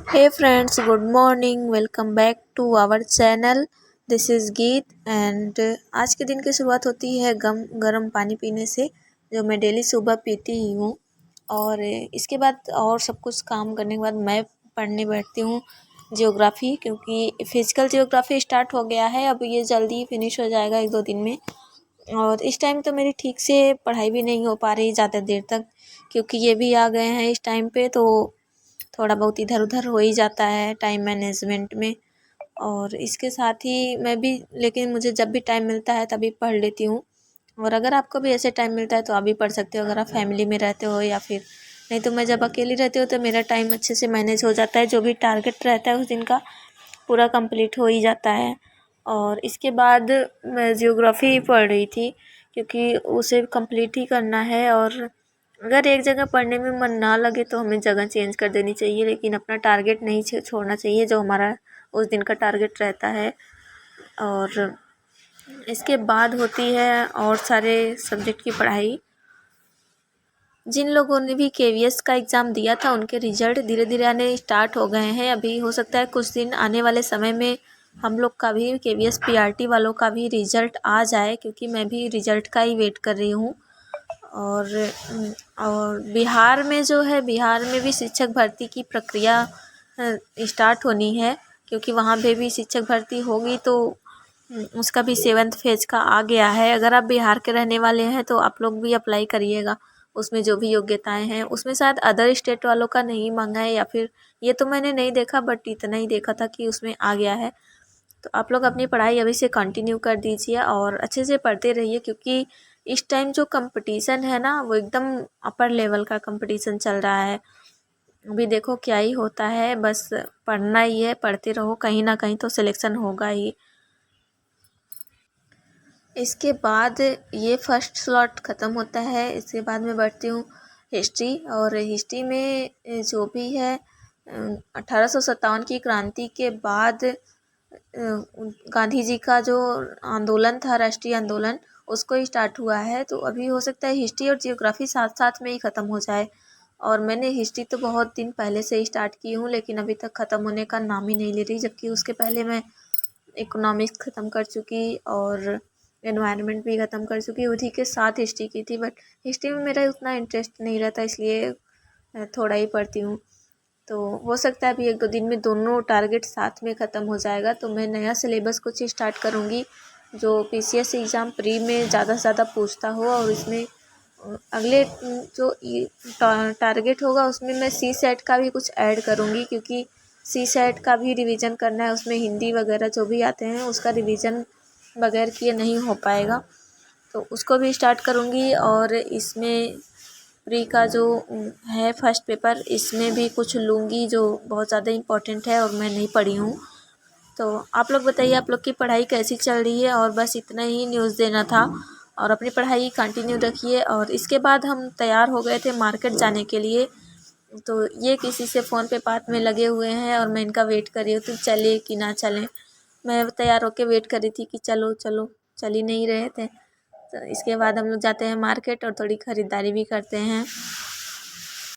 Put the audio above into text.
Hey friends, good morning. Welcome back to our channel. This is गीत and आज के दिन की शुरुआत होती है गर्म पानी पीने से, जो मैं डेली सुबह पीती ही हूँ। और इसके बाद और सब कुछ काम करने के बाद मैं पढ़ने बैठती हूँ जियोग्राफ़ी, क्योंकि फिजिकल जियोग्राफ़ी स्टार्ट हो गया है। अब ये जल्दी ही फिनिश हो जाएगा 1-2 दिन में। और इस टाइम तो मेरी ठीक से पढ़ाई भी नहीं हो पा रही ज़्यादा देर तक, क्योंकि ये भी आ गए हैं इस टाइम पे, तो थोड़ा बहुत इधर उधर हो ही जाता है टाइम मैनेजमेंट में। और इसके साथ ही मैं भी, लेकिन मुझे जब भी टाइम मिलता है तभी पढ़ लेती हूँ। और अगर आपको भी ऐसे टाइम मिलता है तो आप भी पढ़ सकते हो, अगर आप फैमिली में रहते हो या फिर नहीं। तो मैं जब अकेली रहती हूँ तो मेरा टाइम अच्छे से मैनेज हो जाता है, जो भी टारगेट रहता है उस दिन का पूरा कंप्लीट हो ही जाता है। और इसके बाद मैं जियोग्राफ़ी पढ़ रही थी, क्योंकि उसे कंप्लीट ही करना है। और अगर एक जगह पढ़ने में मन ना लगे तो हमें जगह चेंज कर देनी चाहिए, लेकिन अपना टारगेट नहीं छोड़ना चाहिए जो हमारा उस दिन का टारगेट रहता है। और इसके बाद होती है और सारे सब्जेक्ट की पढ़ाई। जिन लोगों ने भी केवीएस का एग्ज़ाम दिया था उनके रिजल्ट धीरे धीरे आने स्टार्ट हो गए हैं। अभी हो सकता है कुछ दिन आने वाले समय में हम लोग का भी केवीएस पीआरटी वालों का भी रिजल्ट आ जाए, क्योंकि मैं भी रिजल्ट का ही वेट कर रही हूँ। और बिहार में जो है, बिहार में भी शिक्षक भर्ती की प्रक्रिया स्टार्ट होनी है, क्योंकि वहाँ पे भी शिक्षक भर्ती होगी तो उसका भी 7th फेज का आ गया है। अगर आप बिहार के रहने वाले हैं तो आप लोग भी अप्लाई करिएगा, उसमें जो भी योग्यताएं हैं। उसमें शायद अदर स्टेट वालों का नहीं मांगा है, या फिर ये तो मैंने नहीं देखा, बट इतना ही देखा था कि उसमें आ गया है। तो आप लोग अपनी पढ़ाई अभी से कंटिन्यू कर दीजिए और अच्छे से पढ़ते रहिए, क्योंकि इस टाइम जो कंपटीशन है ना, वो एकदम अपर लेवल का कंपटीशन चल रहा है। अभी देखो क्या ही होता है, बस पढ़ना ही है, पढ़ते रहो, कहीं ना कहीं तो सिलेक्शन होगा ही। इसके बाद ये फर्स्ट स्लॉट ख़त्म होता है, इसके बाद मैं बढ़ती हूँ हिस्ट्री। और हिस्ट्री में जो भी है 1857 की क्रांति के बाद गांधी जी का जो आंदोलन था, राष्ट्रीय आंदोलन, उसको स्टार्ट हुआ है। तो अभी हो सकता है हिस्ट्री और जियोग्राफी साथ साथ में ही ख़त्म हो जाए। और मैंने हिस्ट्री तो बहुत दिन पहले से ही स्टार्ट की हूँ, लेकिन अभी तक ख़त्म होने का नाम ही नहीं ले रही, जबकि उसके पहले मैं इकोनॉमिक्स ख़त्म कर चुकी और एनवायरनमेंट भी ख़त्म कर चुकी, उसी के साथ हिस्ट्री की थी। बट हिस्ट्री में मेरा उतना इंटरेस्ट नहीं रहता, इसलिए थोड़ा ही पढ़ती हूँ। तो हो सकता है अभी 1-2 दिन में दोनों टारगेट साथ में ख़त्म हो जाएगा, तो मैं नया सिलेबस कुछ स्टार्ट करूँगी जो पीसीएस एग्ज़ाम प्री में ज़्यादा से ज़्यादा पूछता हो। और इसमें अगले जो टारगेट होगा उसमें मैं सी सेट का भी कुछ ऐड करूँगी, क्योंकि सी सेट का भी रिवीजन करना है। उसमें हिंदी वगैरह जो भी आते हैं उसका रिवीजन बगैर किए नहीं हो पाएगा, तो उसको भी स्टार्ट करूँगी। और इसमें प्री का जो है फर्स्ट पेपर, इसमें भी कुछ लूँगी जो बहुत ज़्यादा इम्पोर्टेंट है और मैं नहीं पढ़ी हूँ। तो आप लोग बताइए, आप लोग की पढ़ाई कैसी चल रही है। और बस इतना ही न्यूज़ देना था, और अपनी पढ़ाई कंटिन्यू रखिए। और इसके बाद हम तैयार हो गए थे मार्केट जाने के लिए, तो ये किसी से फ़ोन पे बात में लगे हुए हैं और मैं इनका वेट कर रही हूँ, तो चले कि ना चलें। मैं तैयार होकर वेट कर रही थी कि चलो चलो, चल ही नहीं रहे थे। तो इसके बाद हम लोग जाते हैं मार्केट और थोड़ी ख़रीदारी भी करते हैं।